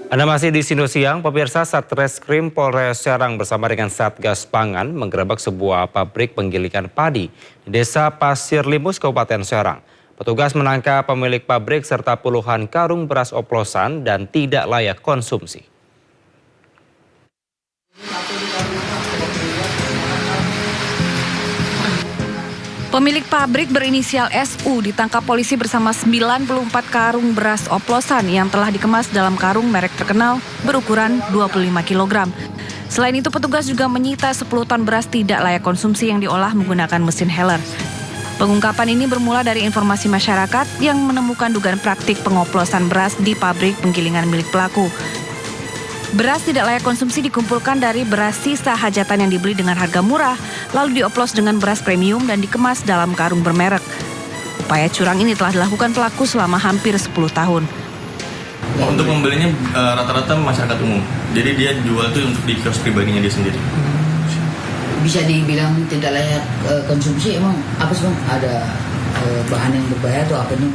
Anda masih di Siang, pemirsa. Satreskrim Polres Serang bersama dengan Satgas Pangan menggerebek sebuah pabrik penggilingan padi di Desa Pasir Limus, Kabupaten Serang. Petugas menangkap pemilik pabrik serta puluhan karung beras oplosan dan tidak layak konsumsi. Pemilik pabrik berinisial SU ditangkap polisi bersama 94 karung beras oplosan yang telah dikemas dalam karung merek terkenal berukuran 25 kg. Selain itu, petugas juga menyita 10 ton beras tidak layak konsumsi yang diolah menggunakan mesin heller. Pengungkapan ini bermula dari informasi masyarakat yang menemukan dugaan praktik pengoplosan beras di pabrik penggilingan milik pelaku. Beras tidak layak konsumsi dikumpulkan dari beras sisa hajatan yang dibeli dengan harga murah, lalu dioplos dengan beras premium dan dikemas dalam karung bermerek. Upaya curang ini telah dilakukan pelaku selama hampir 10 tahun. Untuk membelinya rata-rata masyarakat umum, jadi dia jual itu untuk di kios pribadinya dia sendiri. Bisa dibilang tidak layak konsumsi, emang apa sih Bang? Ada bahan yang berbahaya atau apa nih?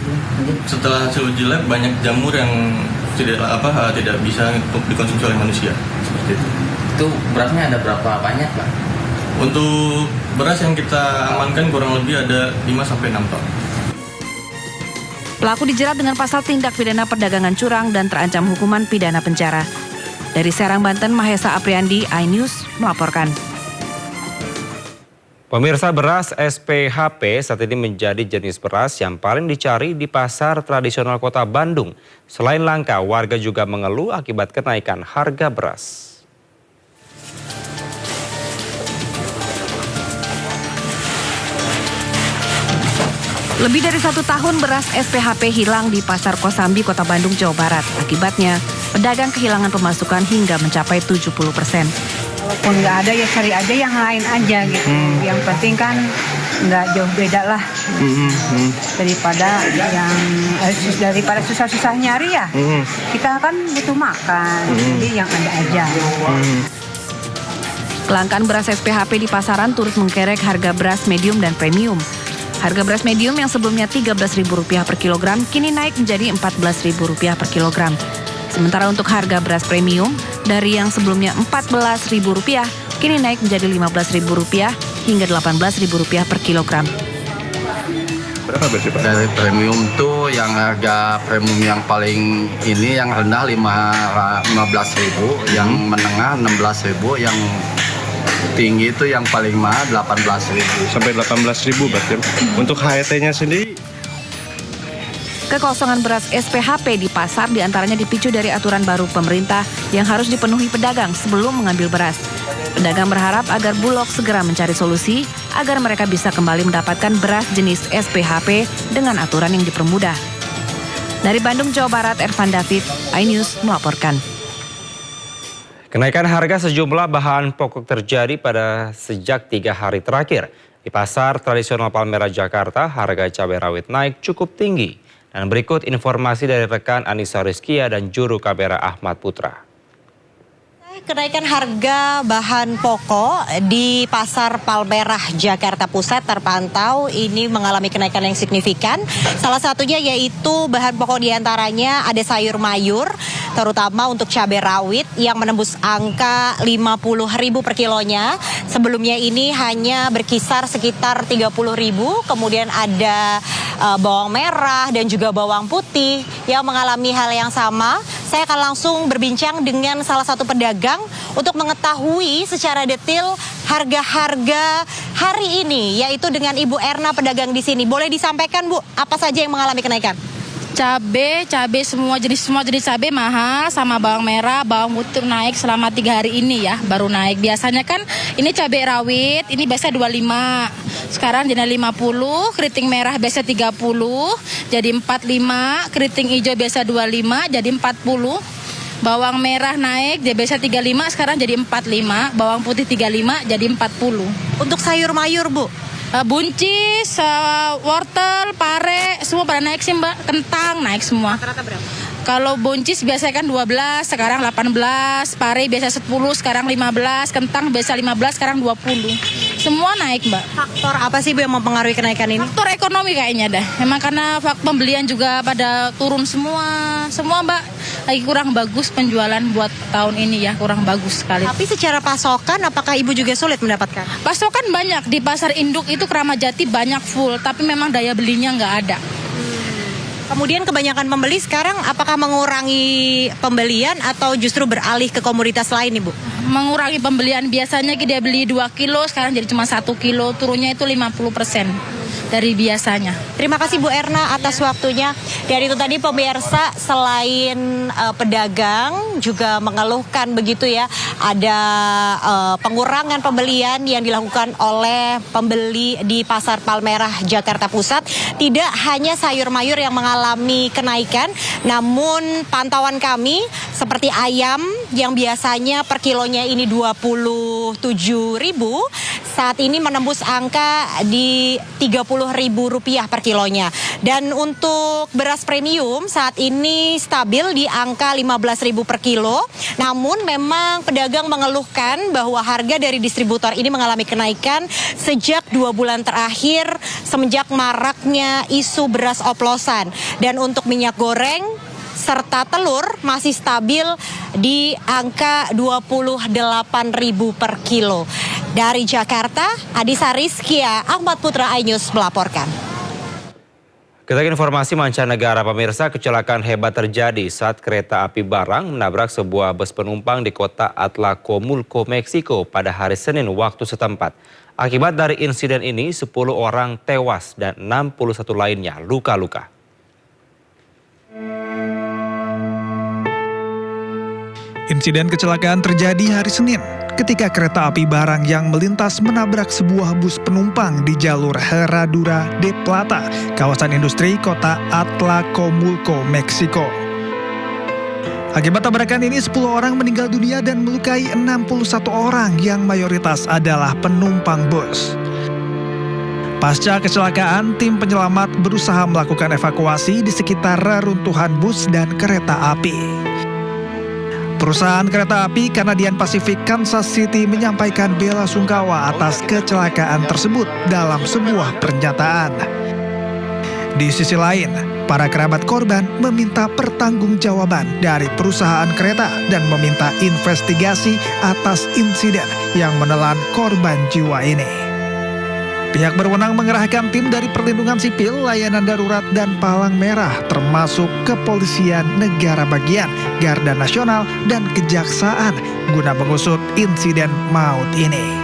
Setelah hasil uji lab, banyak jamur yang tidak bisa dikonsumsi oleh manusia, seperti itu. Itu berasnya ada berapa banyak, Pak? Untuk beras yang kita amankan kurang lebih ada 5-6 ton. Pelaku dijerat dengan pasal tindak pidana perdagangan curang dan terancam hukuman pidana penjara. Dari Serang, Banten, Mahesa Apriandi, iNews melaporkan. Pemirsa, beras SPHP saat ini menjadi jenis beras yang paling dicari di pasar tradisional Kota Bandung. Selain langka, warga juga mengeluh akibat kenaikan harga beras. Lebih dari 1 tahun beras SPHP hilang di Pasar Kosambi, Kota Bandung, Jawa Barat. Akibatnya, pedagang kehilangan pemasukan hingga mencapai 70%. Walaupun nggak ada ya cari aja yang lain aja gitu. Yang penting kan nggak jauh beda lah daripada susah-susah nyari ya. Kita kan butuh makan, jadi yang ada aja. Kelangkaan beras SPHP di pasaran turut mengkerek harga beras medium dan premium. Harga beras medium yang sebelumnya Rp13.000 per kilogram kini naik menjadi Rp14.000 per kilogram. Sementara untuk harga beras premium dari yang sebelumnya Rp14.000 kini naik menjadi Rp15.000 hingga Rp18.000 per kilogram. Berapa berarti, Pak? Dari premium tuh yang harga premium yang paling ini yang rendah 15.000, yang menengah 16.000, yang tinggi itu yang paling mahal 18.000. Sampai 18.000 berarti. Untuk HET-nya sendiri? Kekosongan beras SPHP di pasar diantaranya dipicu dari aturan baru pemerintah yang harus dipenuhi pedagang sebelum mengambil beras. Pedagang berharap agar Bulog segera mencari solusi agar mereka bisa kembali mendapatkan beras jenis SPHP dengan aturan yang dipermudah. Dari Bandung, Jawa Barat, Ervan David, iNews melaporkan. Kenaikan harga sejumlah bahan pokok terjadi sejak 3 hari terakhir. Di pasar tradisional Palmerah, Jakarta, harga cabai rawit naik cukup tinggi. Dan berikut informasi dari rekan Anissa Rizkia dan juru kamera Ahmad Putra. Kenaikan harga bahan pokok di Pasar Palmerah, Jakarta Pusat terpantau ini mengalami kenaikan yang signifikan. Salah satunya yaitu bahan pokok diantaranya ada sayur mayur, terutama untuk cabai rawit yang menembus angka Rp50.000 per kilonya. Sebelumnya ini hanya berkisar sekitar Rp30.000. Kemudian ada bawang merah dan juga bawang putih yang mengalami hal yang sama. Saya akan langsung berbincang dengan salah satu pedagang untuk mengetahui secara detail harga-harga hari ini, yaitu dengan Ibu Erna, pedagang di sini. Boleh disampaikan, Bu, apa saja yang mengalami kenaikan? Cabai semua jenis cabai mahal, sama bawang merah, bawang putih naik selama 3 hari ini ya, baru naik. Biasanya kan ini cabai rawit, ini biasa 25, sekarang jadi 50, keriting merah biasa 30, jadi 45, keriting hijau biasa 25, jadi 40. Bawang merah naik, dia biasa 35, sekarang jadi 45, bawang putih 35, jadi 40. Untuk sayur mayur, Bu? Buncis, wortel, pare, semua pada naik sih Mbak. Kentang naik semua. Rata-rata berapa? Kalau buncis biasanya kan 12, sekarang 18. Pare biasa 10, sekarang 15. Kentang biasa 15, sekarang 20. Semua naik, Mbak. Faktor apa sih Bu yang mempengaruhi kenaikan ini? Faktor ekonomi kayaknya dah. Memang karena pembelian juga pada turun semua. Semua, Mbak, lagi kurang bagus penjualan buat tahun ini ya, kurang bagus sekali. Tapi secara pasokan apakah Ibu juga sulit mendapatkan? Pasokan banyak di pasar induk itu Kramat Jati banyak full, tapi memang daya belinya nggak ada. Kemudian kebanyakan pembeli sekarang apakah mengurangi pembelian atau justru beralih ke komoditas lain Ibu? Mengurangi pembelian, biasanya dia beli 2 kilo, sekarang jadi cuma 1 kilo, turunnya itu 50% dari biasanya. Terima kasih Bu Erna atas waktunya. Dan itu tadi pemirsa, selain pedagang juga mengeluhkan begitu ya, ada pengurangan pembelian yang dilakukan oleh pembeli di Pasar Palmerah Jakarta Pusat. Tidak hanya sayur mayur yang mengalami kenaikan, namun pantauan kami seperti ayam yang biasanya per kilonya ini 27.000, saat ini menembus angka di Rp30.000 per kilonya. Dan untuk beras premium saat ini stabil di angka 15.000 per kilo. Namun memang pedagang mengeluhkan bahwa harga dari distributor ini mengalami kenaikan sejak 2 bulan terakhir semenjak maraknya isu beras oplosan. Dan untuk minyak goreng serta telur masih stabil di angka 28.000 per kilo. Dari Jakarta, Adisa Rizkia, Ahmad Putra iNews melaporkan. Kita ke informasi mancanegara, pemirsa. Kecelakaan hebat terjadi saat kereta api barang menabrak sebuah bus penumpang di kota Atlacomulco, Meksiko pada hari Senin waktu setempat. Akibat dari insiden ini, 10 orang tewas dan 61 lainnya luka-luka. Insiden kecelakaan terjadi hari Senin ketika kereta api barang yang melintas menabrak sebuah bus penumpang di jalur Herradura de Plata, kawasan industri kota Atlacomulco, Meksiko. Akibat tabrakan ini 10 orang meninggal dunia dan melukai 61 orang yang mayoritas adalah penumpang bus. Pasca kecelakaan, tim penyelamat berusaha melakukan evakuasi di sekitar reruntuhan bus dan kereta api. Perusahaan kereta api Canadian Pacific Kansas City menyampaikan bela sungkawa atas kecelakaan tersebut dalam sebuah pernyataan. Di sisi lain, para kerabat korban meminta pertanggungjawaban dari perusahaan kereta dan meminta investigasi atas insiden yang menelan korban jiwa ini. Pihak berwenang mengerahkan tim dari Perlindungan Sipil, Layanan Darurat, dan Palang Merah, termasuk Kepolisian Negara Bagian, Garda Nasional, dan Kejaksaan guna mengusut insiden maut ini.